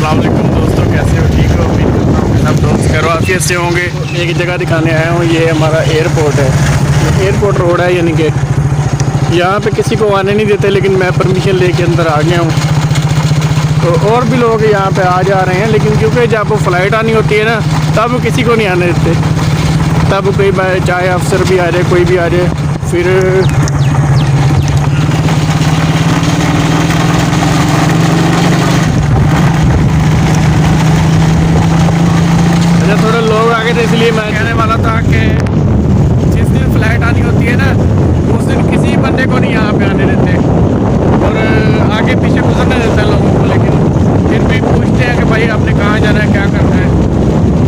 अस्सलाम वालेकुम दोस्तों, कैसे हो? ठीक हो? उम्मीद करता हूँ कि सब दोस्त खैर आफियत से होंगे। एक जगह दिखाने आया हूँ, ये हमारा एयरपोर्ट है, एयरपोर्ट रोड है, यानी कि यहाँ पे किसी को आने नहीं देते, लेकिन मैं परमिशन लेके अंदर आ गया हूँ। तो और भी लोग यहाँ पे आ जा रहे हैं, लेकिन क्योंकि जब वो फ़्लाइट आनी होती है ना, तब किसी को नहीं आने देते। तब कोई चाहे अफसर भी आ जाए, कोई भी आ जाए, फिर थोड़े लोग आ गए थे, इसलिए मैं कहने वाला था कि जिस दिन फ़्लाइट आनी होती है ना, उस दिन किसी बंदे को नहीं यहाँ पे आने देते और आगे पीछे गुजरने देते हैं लोगों को। लेकिन फिर भी पूछते हैं कि भाई आपने कहाँ जाना है, क्या करना है।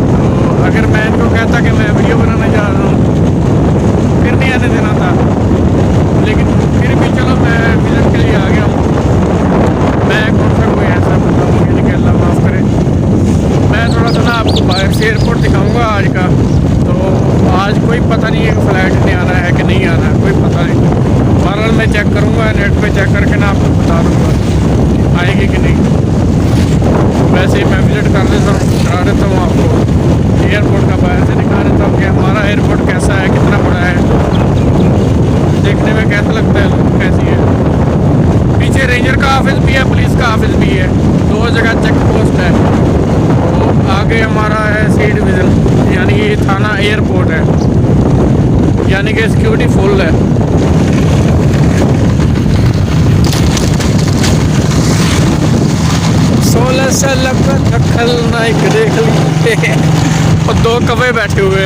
तो अगर मैं इनको कहता कि मैं वीडियो बनाने जा रहा हूँ, फिर नहीं आने देना था। लेकिन फिर भी चलो, मैं विज़िट के लिए आ गया हूँ। मैं कौन सा कोई ऐसा बताऊँ, यानी कि अल्लाह माफ़ करे। मैं थोड़ा सा ना आपको बाहर से एयरपोर्ट दिखाऊंगा आज का। तो आज कोई पता नहीं है कि फ़्लाइट ने आना है कि नहीं आना है, कोई पता नहीं। बहरहाल मैं चेक करूंगा, नेट पे चेक करके ना आपको बता दूंगा आएगी कि नहीं। वैसे ही मैं विज़िट कर देता हूँ, करा देता हूँ आपको एयरपोर्ट का, बाहर से दिखा देता हूँ कि हमारा एयरपोर्ट कैसा है, कितना बड़ा है, देखने में कैसा लगता है, कैसी है। पीछे रेंजर का ऑफिस भी है, पुलिस का ऑफिस भी है, दो जगह चेक पोस्ट है। आगे हमारा है सी डिवीज़न, यानी ये थाना एयरपोर्ट है, यानी कि सिक्योरिटी फुल है। सोलह से दखल नाइक देख ली और दो कवे बैठे हुए।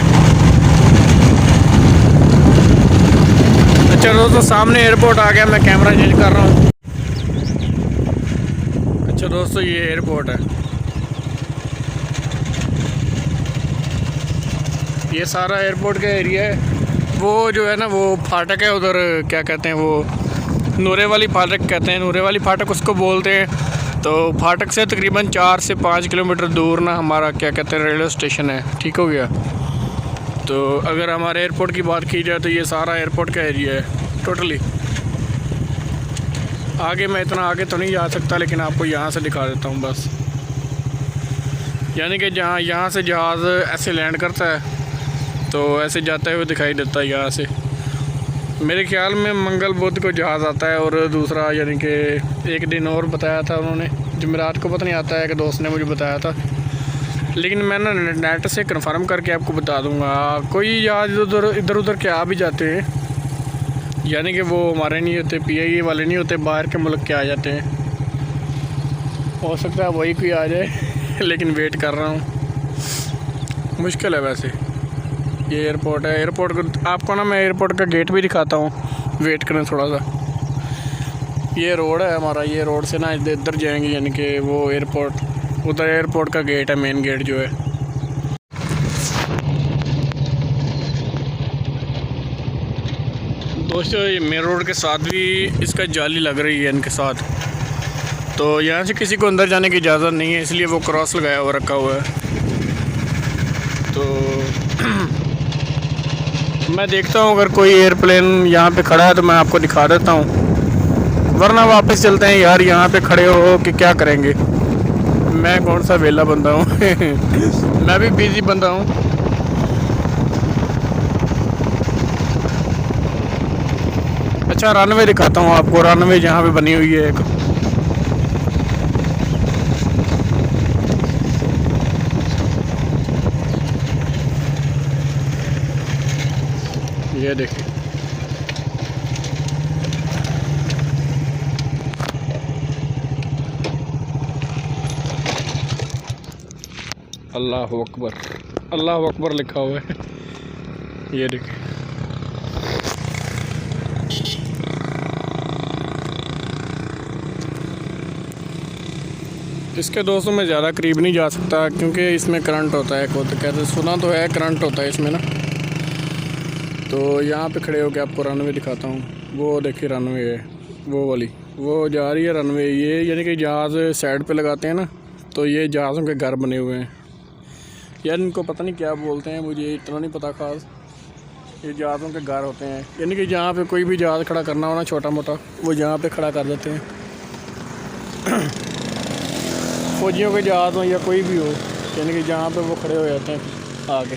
अच्छा दोस्तों, सामने एयरपोर्ट आ गया, मैं कैमरा चेंज कर रहा हूँ। अच्छा दोस्तों, ये एयरपोर्ट है, ये सारा एयरपोर्ट का एरिया है। वो जो है ना, वो फाटक है उधर, क्या कहते हैं वो, नूरे वाली फाटक कहते हैं, नूरे वाली फाटक उसको बोलते हैं। तो फाटक से तकरीबन 4 से 5 किलोमीटर दूर ना हमारा, क्या कहते हैं, रेलवे स्टेशन है। ठीक हो गया। तो अगर हमारे एयरपोर्ट की बात की जाए तो ये सारा एयरपोर्ट का एरिया है टोटली। आगे मैं इतना आगे तो नहीं जा सकता, लेकिन आपको यहाँ से दिखा देता हूँ बस। यानी कि जहाँ यहाँ से जहाज़ ऐसे लैंड करता है तो ऐसे जाते हुए दिखाई देता है यहाँ से। मेरे ख्याल में मंगल बुध को जहाज़ आता है, और दूसरा यानी कि एक दिन और बताया था उन्होंने, जुमेरात को पता नहीं आता है कि दोस्त ने मुझे बताया था। लेकिन मैं ना नेट से कंफर्म करके आपको बता दूंगा। कोई जहाज़ इधर उधर के आ भी जाते हैं, यानी कि वो हमारे नहीं होते, PIA वाले नहीं होते, बाहर के मुल्क के आ जाते हैं। हो सकता है वही कोई आ जाए लेकिन वेट कर रहा हूँ, मुश्किल है वैसे। ये एयरपोर्ट है, एयरपोर्ट को आपको ना मैं एयरपोर्ट का गेट भी दिखाता हूँ, वेट करें थोड़ा सा। ये रोड है हमारा, ये रोड से ना इधर जाएंगे, यानी कि वो एयरपोर्ट, उधर एयरपोर्ट का गेट है, मेन गेट जो है। दोस्तों, ये मेन रोड के साथ भी इसका जाली लग रही है इनके साथ, तो यहाँ से किसी को अंदर जाने की इजाज़त नहीं है, इसलिए वो क्रॉस लगाया हुआ रखा हुआ है। तो मैं देखता हूँ अगर कोई एयरप्लेन यहाँ पे खड़ा है तो मैं आपको दिखा देता हूँ, वरना वापस चलते हैं यार। यहाँ पे खड़े हो कि क्या करेंगे, मैं कौन सा वेला बंदा हूँ मैं भी बिजी बंदा हूँ। अच्छा, रनवे दिखाता हूँ आपको, रनवे जहाँ पे बनी हुई है एक। ये देखिए, अल्लाह अकबर, अल्लाह अकबर लिखा हुआ है। ये देखिए, इसके दोस्तों में ज़्यादा करीब नहीं जा सकता क्योंकि इसमें करंट होता है। को तो कहते, सुना तो है करंट होता है इसमें ना। तो यहाँ पे खड़े होकर आपको रनवे दिखाता हूँ। वो देखिए रनवे है, वो वाली, वो जा रही है रनवे। ये यानी कि जहाज़ साइड पे लगाते हैं ना, तो ये जहाज़ों के घर बने हुए हैं। यार इनको पता नहीं क्या बोलते हैं, मुझे इतना नहीं पता ख़ास। ये जहाज़ों के घर होते हैं, यानी कि जहाँ पे कोई भी जहाज़ खड़ा करना हो ना, छोटा मोटा, वो जहाँ पे खड़ा कर देते हैं। फौजियों के जहाज़ हों या कोई भी हो, यानी कि जहाँ पे वो खड़े हो जाते हैं आगे।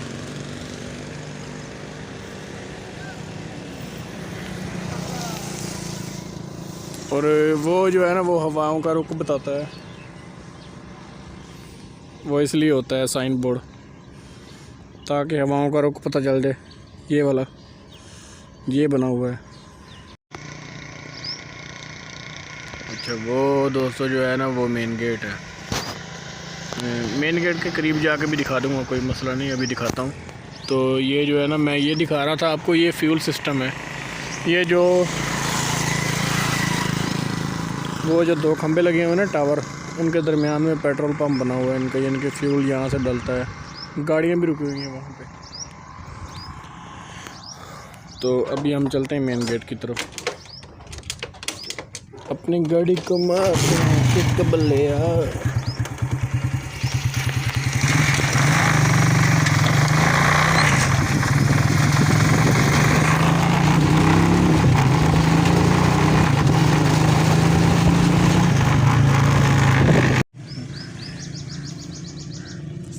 और वो जो है ना वो हवाओं का रुख बताता है, वो इसलिए होता है साइन बोर्ड, ताकि हवाओं का रुख पता चल जाए। ये वाला ये बना हुआ है। अच्छा वो दोस्तों जो है ना वो मेन गेट है। मेन गेट के करीब जाके भी दिखा दूंगा, कोई मसला नहीं, अभी दिखाता हूँ। तो ये जो है ना मैं ये दिखा रहा था आपको, ये फ्यूल सिस्टम है। ये जो वो जो दो खंबे लगे हुए हैं ना टावर, उनके दरमियान में पेट्रोल पंप बना हुआ है इनका, यानी कि फ्यूल यहाँ से डलता है। गाड़ियाँ भी रुकी हुई हैं वहाँ पे। तो अभी हम चलते हैं मेन गेट की तरफ। अपनी गाड़ी को मारते हैं किक बल्ले यार।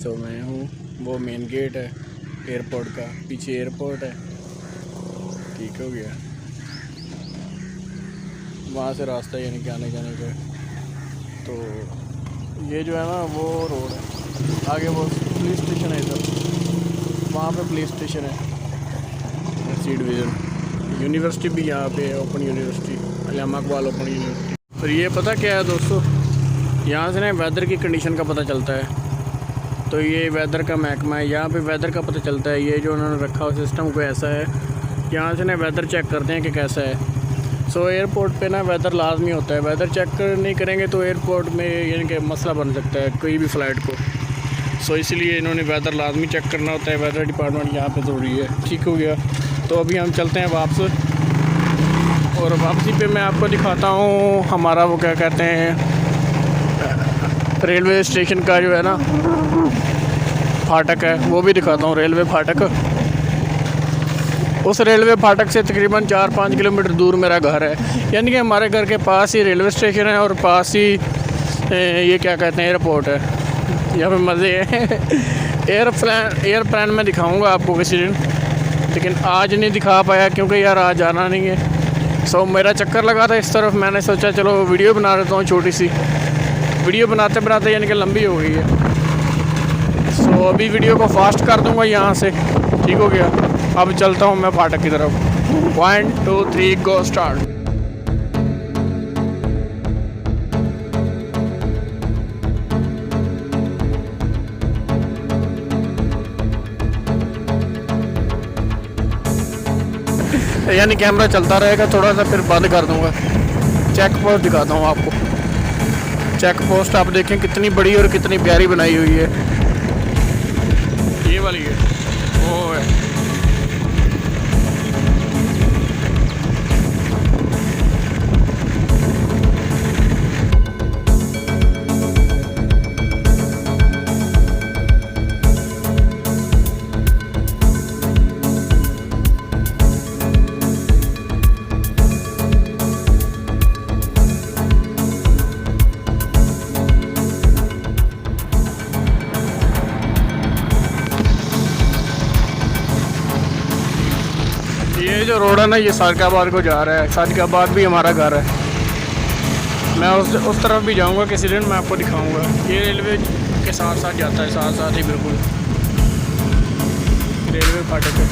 तो मैं हूँ, वो मेन गेट है एयरपोर्ट का, पीछे एयरपोर्ट है। ठीक हो गया, वहाँ से रास्ता यानी कि आने जाने का। तो ये जो है ना वो रोड है, आगे वो पुलिस स्टेशन है इधर, वहाँ पे पुलिस स्टेशन है। सी डिवीज़न यूनिवर्सिटी भी यहाँ पे है, ओपन यूनिवर्सिटी, अल्लामा इकबाल ओपन यूनिवर्सिटी। और ये पता क्या है दोस्तों, यहाँ से ना वेदर की कंडीशन का पता चलता है। तो ये वेदर का महकमा है, यहाँ पे वेदर का पता चलता है। ये जो उन्होंने रखा हुआ सिस्टम को ऐसा है, यहाँ से ना वेदर चेक करते हैं कि कैसा है। सो एयरपोर्ट पे ना वेदर लाजमी होता है, वेदर चेक नहीं करेंगे तो एयरपोर्ट में यानी कि मसला बन सकता है कोई भी फ़्लाइट को। सो इसलिए इन्होंने वेदर लाजमी चेक करना होता है, वेदर डिपार्टमेंट यहाँ पे ज़रूरी है। ठीक हो गया, तो अभी हम चलते हैं वापस, और वापसी पे मैं आपको दिखाता हूँ हमारा वो क्या कहते हैं रेलवे स्टेशन का जो है ना फाटक है, वो भी दिखाता हूँ। रेलवे फाटक, उस रेलवे फाटक से तकरीबन 4-5 किलोमीटर दूर मेरा घर है, यानी कि हमारे घर के पास ही रेलवे स्टेशन है और पास ही ये क्या कहते हैं एयरपोर्ट है। यहाँ पे मज़े हैं। एयरप्लेन में दिखाऊंगा आपको किसी दिन, लेकिन आज नहीं दिखा पाया क्योंकि यार आज जाना नहीं है। सो मेरा चक्कर लगा था इस तरफ, मैंने सोचा चलो वीडियो बना देता हूँ, छोटी सी वीडियो बनाते बनाते यानी कि लंबी हो गई है। सो अभी वीडियो को फास्ट कर दूंगा यहाँ से। ठीक हो गया, अब चलता हूँ मैं फाटक की तरफ। 1 2 3 गो स्टार्ट। यानी कैमरा चलता रहेगा थोड़ा सा, फिर बंद कर दूंगा। चेक पोस्ट दिखाता हूँ आपको। चेक पोस्ट आप देखें कितनी बड़ी और कितनी प्यारी बनाई हुई है। ये वाली है, वो है। ये जो रोड है ना ये सादिकाबाद को जा रहा है। सादिकाबाद भी हमारा घर है। मैं उस तरफ भी जाऊंगा किसी दिन, मैं आपको दिखाऊंगा। ये रेलवे के साथ साथ जाता है, साथ साथ ही बिल्कुल रेलवे फाटक है।